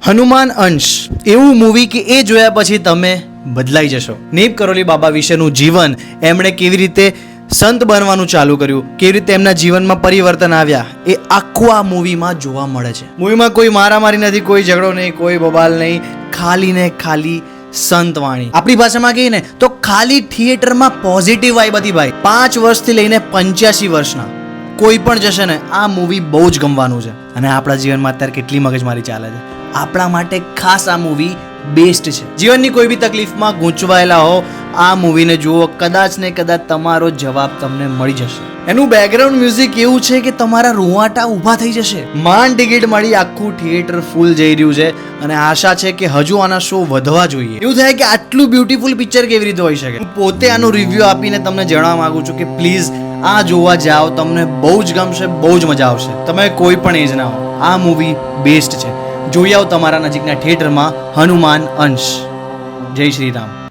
હનુમાન અંશ એવું મૂવી કે એ જોયા પછી તમે બદલાઈ જશો. નીપ કરોલી બાબા વિશેનું જીવન, એમણે કેવી રીતે સંત બનવાનું ચાલુ કર્યું, કેવી રીતે એમના જીવનમાં પરિવર્તન આવ્યા, એ આખું આ મૂવીમાં જોવા મળે છે. મૂવીમાં કોઈ મારામારી નથી, કોઈ ઝઘડો નહીં, કોઈ બબાલ નહીં, ખાલી ને ખાલી સંત વાણી. આપણી ભાષામાં કહીએ ને તો ખાલી થિયેટરમાં પોઝિટિવ વાઇબ હતી ભાઈ. 5 વર્ષથી લઈને 85 વર્ષના કોઈ પણ જશે ને આ મૂવી બહુ જ ગમવાનું છે. અને આપણા જીવનમાં અત્યારે કેટલી મગજમારી ચાલે છે, આપણા માટે ખાસ આ મૂવી બેસ્ટ છે. જીવનની કોઈ બી તકલીફમાં ગૂંચવાયેલા હો, આ મૂવીને જુઓ, કદાચ ને કદાચ તમારો જવાબ તમને મળી જશે. એનું બેકગ્રાઉન્ડ મ્યુઝિક એવું છે કે તમારા રૂવાટા ઊભા થઈ જશે. માંડ ટિકિટ મળી, આખું થિયેટર ફૂલ જઈ રહ્યું છે અને આશા છે કે હજુ આના શો વધવા જોઈએ. એવું થાય કે આટલું બ્યુટીફુલ પિક્ચર કેવી રીતે હોઈ શકે. હું પોતે આનું રિવ્યુ આપીને તમને જણાવવા માંગુ છું કે પ્લીઝ આ જોવા જાઓ, તમને બહુ જ ગમશે, બહુ જ મજા આવશે. તમે કોઈ પણ એજના હો, આ મૂવી બેસ્ટ છે. જોઈ આવો તમારા નજીકના થિયેટરમાં હનુમાન અંશ. જય શ્રી રામ.